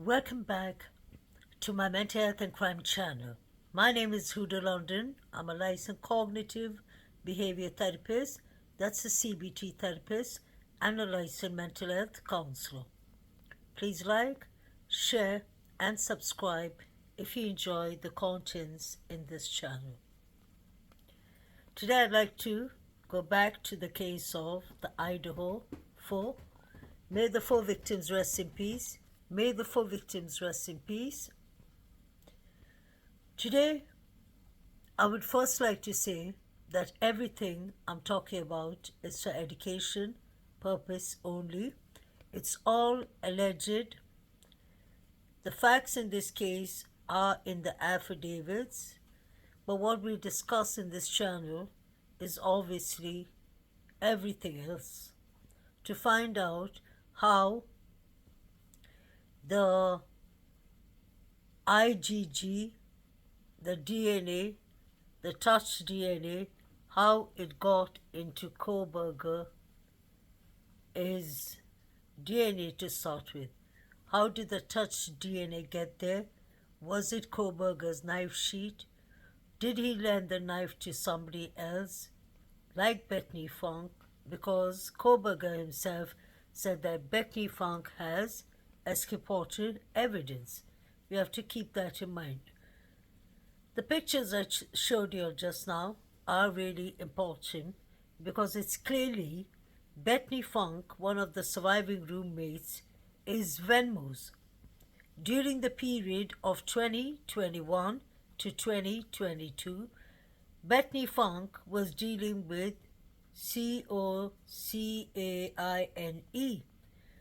Welcome back to my mental health and crime channel. My name is Huda London. I'm a licensed cognitive behavior therapist, that's a CBT therapist, and a licensed mental health counselor. Please like, share, and subscribe if you enjoy the contents in this channel. Today I'd like to go back to the case of the Idaho 4. May the 4 victims rest in peace. May the 4 victims rest in peace. Today, I would first like to say that everything I'm talking about is for education purpose only. It's all alleged. The facts in this case are in the affidavits, but what we discuss in this channel is obviously everything else to find out how the IgG, the DNA, the touch DNA, how it got into Kohberger is DNA to start with. How did the touch DNA get there? Was it Kohberger's knife sheet? Did he lend the knife to somebody else, like Bethany Funk? Because Kohberger himself said that Bethany Funk has exculpatory evidence. We have to keep that in mind. The pictures I showed you just now are really important because it's clearly Bethany Funk, one of the surviving roommates, is Venmo's. During the period of 2021 to 2022, Bethany Funk was dealing with COCAINE.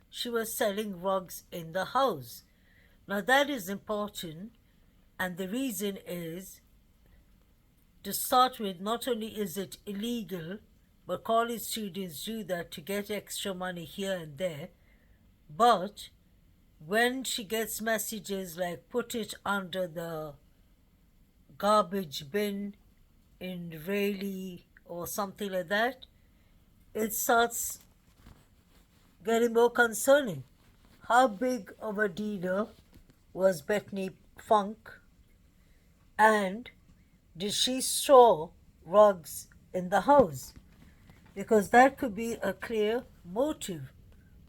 She was selling rugs in the house. Now that is important, and the reason is, to start with, not only is it illegal, but college students do that to get extra money here and there, but when she gets messages like put it under the garbage bin in Raleigh or something like that, it starts getting more concerning. How big of a dealer was Bethany Funk, and did she store rugs in the house? Because that could be a clear motive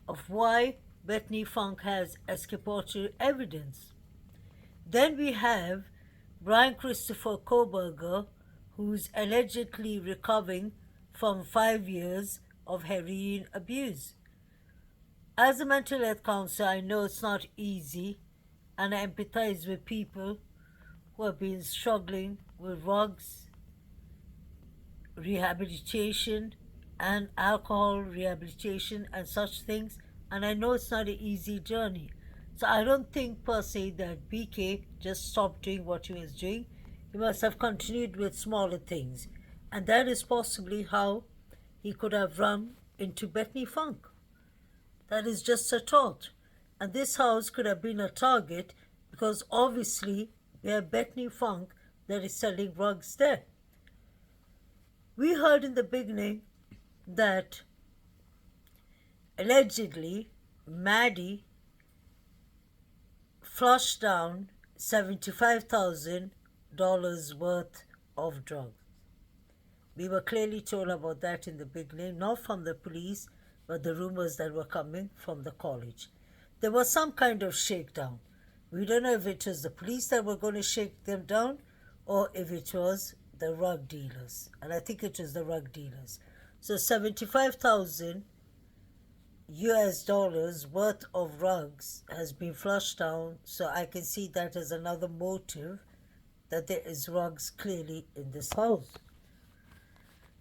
of why Bethany Funk has exculpatory evidence. Then we have Brian Christopher Kohberger, who's allegedly recovering from 5 years of heroin abuse. As a mental health counselor, I know it's not easy, and I empathize with people who have been struggling with RUGS, rehabilitation, and alcohol rehabilitation and such things, and I know it's not an easy journey. So I don't think per se that BK just stopped doing what he was doing. He must have continued with smaller things, and that is possibly how he could have run into Bethany Funk. That is just a thought. And this house could have been a target because obviously we have Bethany Funk that is selling rugs there. We heard in the beginning that allegedly Maddie flushed down $75,000 worth of drugs. We were clearly told about that in the beginning, not from the police, but the rumors that were coming from the college. There was some kind of shakedown. We don't know if it was the police that were going to shake them down or if it was the rug dealers. And I think it was the rug dealers. So 75,000 US dollars worth of rugs has been flushed down. So I can see that as another motive that there is rugs clearly in this house.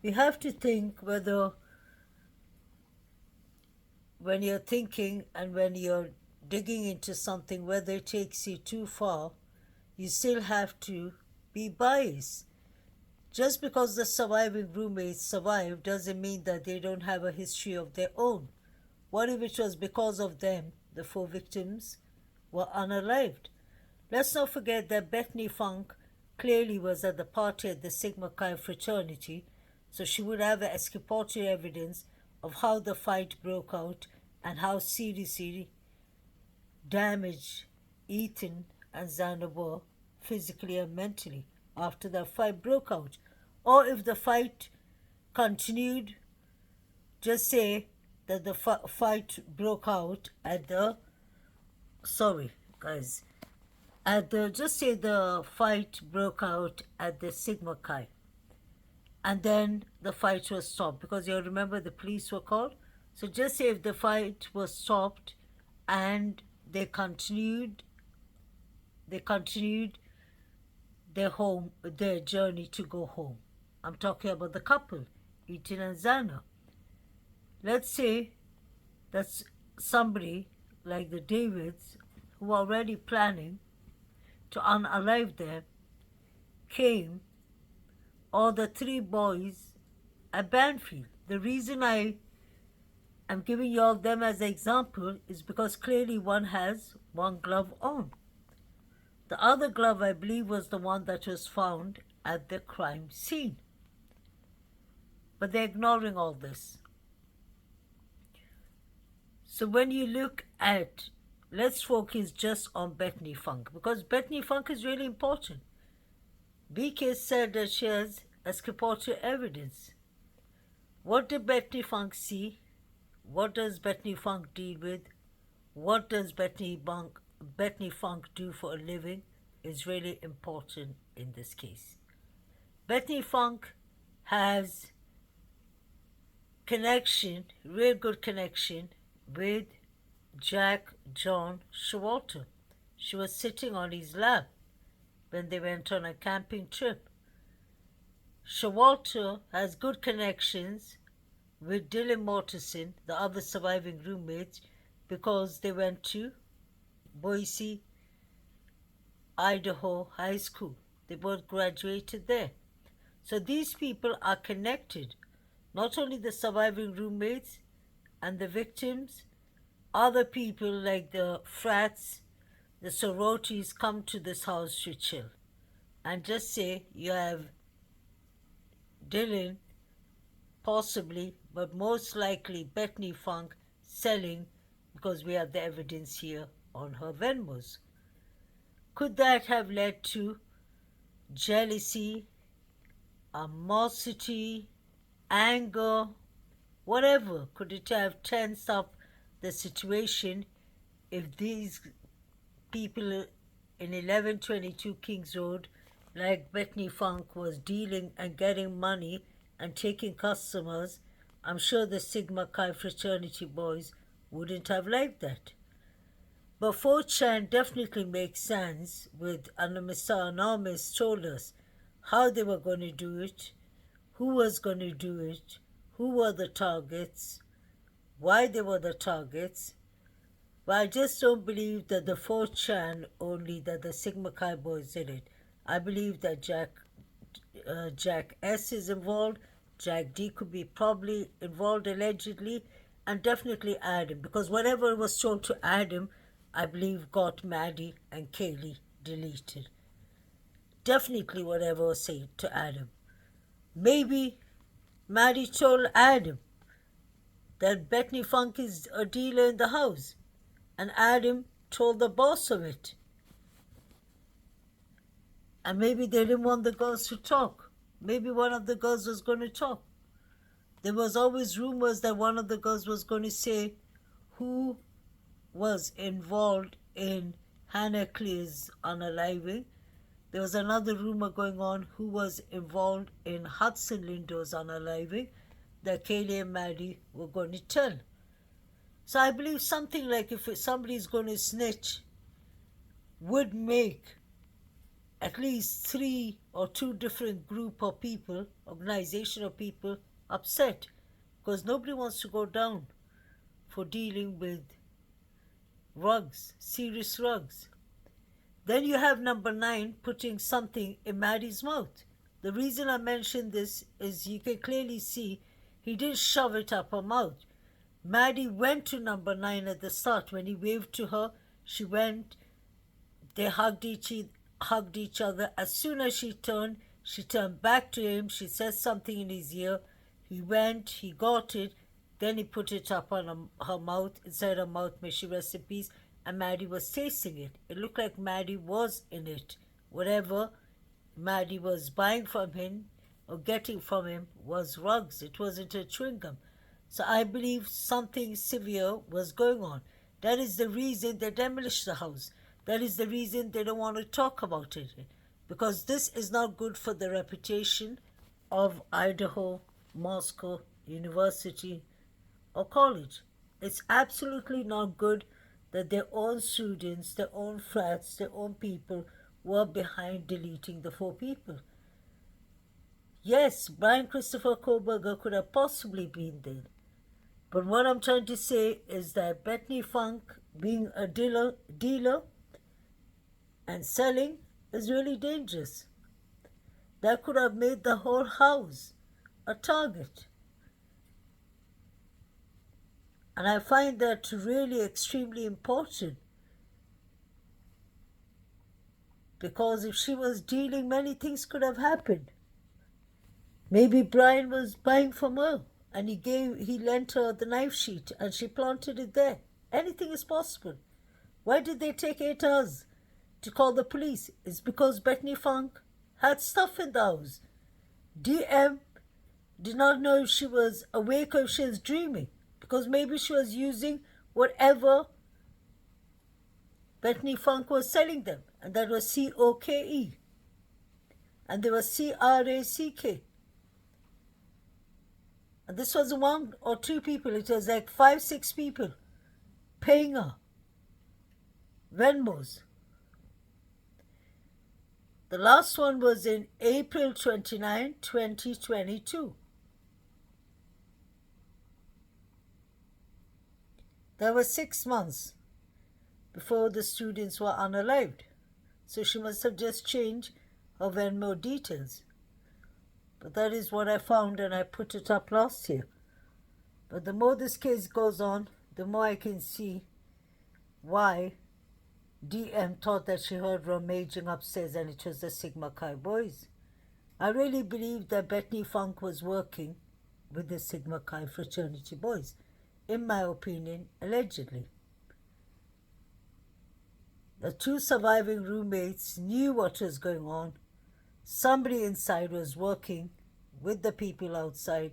We have to think whether, when you're thinking and when you're digging into something, whether it takes you too far, you still have to be biased. Just because the surviving roommates survived doesn't mean that they don't have a history of their own. What if it was because of them the 4 victims were unalived? Let's not forget that Bethany Funk clearly was at the party at the Sigma Chi Fraternity, so she would have exculpatory evidence of how the fight broke out and how seriously damaged Ethan and Xana were physically and mentally after the fight broke out. Or if the fight continued, just say that the fight broke out at the, sorry guys, at the, just say the fight broke out at the Sigma Chi. And then the fight was stopped because you remember the police were called. So just say if the fight was stopped and they continued their journey to go home. I'm talking about the couple, Ethan and Xana. Let's say that's somebody like the Davids who were already planning to unalive them came, or the three boys at Banfield. The reason I am giving you all them as an example is because clearly one has one glove on. The other glove, I believe, was the one that was found at the crime scene. But they're ignoring all this. So when you look at, let's focus just on Bethany Funk, because Bethany Funk is really important. BK said that she has exculpatory evidence. What did Bethany Funk see? What does Bethany Funk deal with? What does Bethany Funk do for a living is really important in this case. Bethany Funk has connection, real good connection with Jack John Showalter. She was sitting on his lap when they went on a camping trip. Showalter has good connections with Dylan Mortensen, the other surviving roommates, because they went to Boise, Idaho High School. They both graduated there. So these people are connected. Not only the surviving roommates and the victims, other people like the frats, the sororities come to this house to chill. And just say you have Dylan, possibly, but most likely Bethany Funk selling, because we have the evidence here on her Venmos. Could that have led to jealousy, animosity, anger, whatever? Could it have tensed up the situation if these people in 1122 Kings Road, like Bethany Funk, was dealing and getting money and taking customers? I'm sure the Sigma Chi fraternity boys wouldn't have liked that. But 4chan definitely makes sense with Mr. Anonymous told us how they were going to do it, who was going to do it, who were the targets, why they were the targets. But I just don't believe that the 4chan only, that the Sigma Chi boys did it. I believe that Jack S is involved, Jack D could be probably involved allegedly, and definitely Adam, because whatever was told to Adam, I believe got Maddie and Kaylee deleted. Definitely whatever was said to Adam. Maybe Maddie told Adam that Bethany Funk is a dealer in the house, and Adam told the boss of it. And maybe they didn't want the girls to talk. Maybe one of the girls was going to talk. There was always rumors that one of the girls was going to say who was involved in Hannah Clear's unaliving. There was another rumor going on who was involved in Hudson Lindo's unaliving that Kaylee and Maddie were going to tell. So I believe something like if somebody is going to snitch would make at least 3 or 2 different group of people, organization of people upset, because nobody wants to go down for dealing with RUGS, serious RUGS. Then you have number 9 putting something in Maddie's mouth. The reason I mention this is you can clearly see he didn't shove it up her mouth. Maddie went to number 9 at the start. When he waved to her, she went. They hugged each other. As soon as she turned back to him. She said something in his ear. He went, he got it. Then he put it up on her mouth, inside her mouth, may she rest in peace. and Maddie was tasting it. It looked like Maddie was in it. Whatever Maddie was buying from him or getting from him was rugs. It wasn't a chewing gum. So I believe something severe was going on. That is the reason they demolished the house. That is the reason they don't want to talk about it. Because this is not good for the reputation of Idaho, Moscow University or college. It's absolutely not good that their own students, their own frats, their own people were behind deleting the 4 people. Yes, Brian Christopher Kohberger could have possibly been there. But what I'm trying to say is that Bethany Funk being a dealer and selling is really dangerous. That could have made the whole house a target. And I find that really extremely important. Because if she was dealing, many things could have happened. Maybe Brian was buying from her and he lent her the knife sheet and she planted it there. Anything is possible. Why did they take 8 hours to call the police? It's because Bethany Funk had stuff in the house. DM did not know if she was awake or if she was dreaming, because maybe she was using whatever Bethany Funk was selling them, and that was COKE, and there was CRACK. And this was 1 or 2 people, it was like 5, 6 people paying her Venmos. The last one was in April 29, 2022. That was 6 months before the students were unalived. So she must have just changed her Venmo details. But that is what I found, and I put it up last year. But the more this case goes on, the more I can see why DM thought that she heard rummaging upstairs and it was the Sigma Chi boys. I really believe that Bethany Funk was working with the Sigma Chi fraternity boys. In my opinion, allegedly. The 2 surviving roommates knew what was going on. Somebody inside was working with the people outside.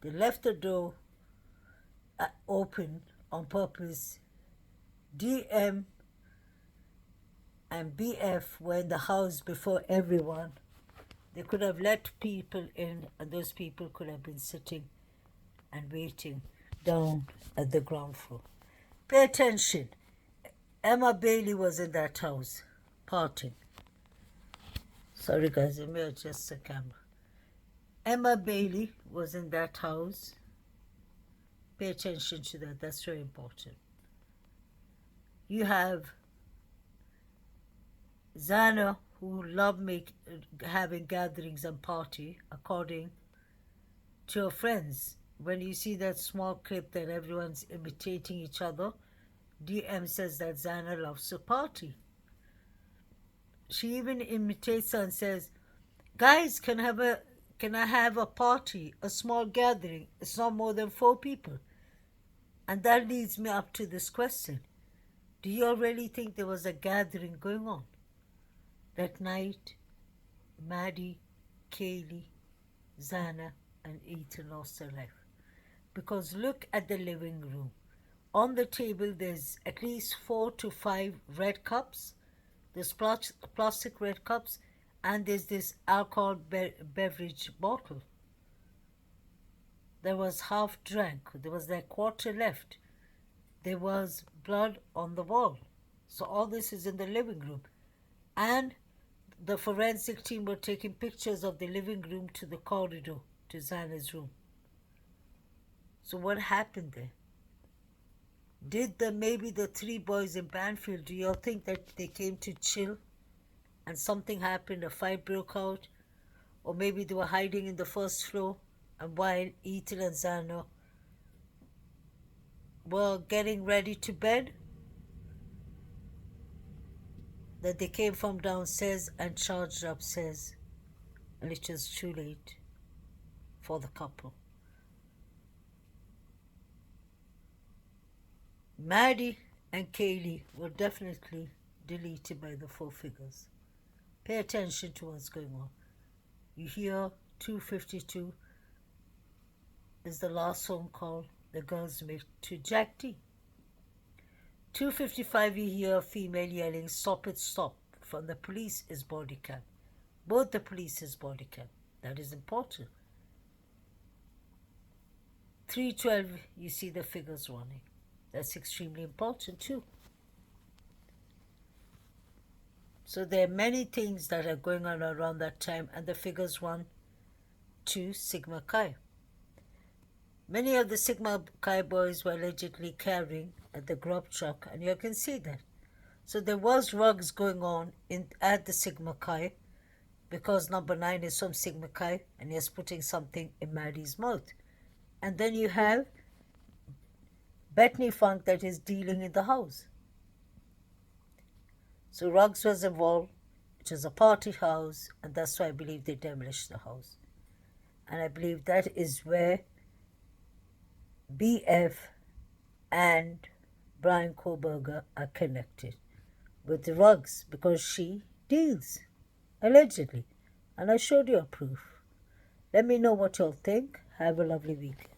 They left the door open on purpose. DM and BF were in the house before everyone. They could have let people in, and those people could have been sitting and waiting down at the ground floor. Pay attention. Emma Bailey was in that house, partying. Sorry guys, let me adjust the camera. Emma Bailey was in that house. Pay attention to that, that's very important. You have Zana, who loved having gatherings and party, according to her friends. When you see that small clip that everyone's imitating each other, DM says that Zana loves to party. She even imitates her and says, guys, can I have a party, a small gathering? It's not more than 4 people. And that leads me up to this question. Do you all really think there was a gathering going on? That night, Maddie, Kaylee, Zana, and Ethan lost their life. Because look at the living room. On the table, there's at least 4 to 5 red cups. There's plastic red cups, and there's this alcohol beverage bottle. There was half drank. There was like quarter left. There was blood on the wall. So all this is in the living room. And the forensic team were taking pictures of the living room to the corridor, to Zana's room. So what happened there? Did maybe the 3 boys in Banfield, do you all think that they came to chill and something happened, a fight broke out? Or maybe they were hiding in the first floor, and while Ethan and Zana were getting ready to bed, that they came from downstairs and charged upstairs, and it was too late for the couple. Maddie and Kaylee were definitely deleted by the four figures. Pay attention to what's going on. You hear 2:52 is the last phone call the girls make to Jack D. 2:55 you hear a female yelling, "Stop it, stop," from the police's body cam. Both the police's body cam. That is important. 3:12 you see the figures running. That's extremely important too. So there are many things that are going on around that time, and the figures run to Sigma Chi. Many of the Sigma Chi boys were allegedly carrying at the grub truck, and you can see that. So there was RUGS going on at the Sigma Chi, because number 9 is from Sigma Chi, and he's putting something in Maddie's mouth. And then you have Bethany Funk that is dealing in the house. So RUGS was involved. It was a party house, and that's why I believe they demolished the house. And I believe that is where BF and Brian Kohberger are connected with the RUGS, because she deals, allegedly. And I showed you a proof. Let me know what y'all think. Have a lovely week.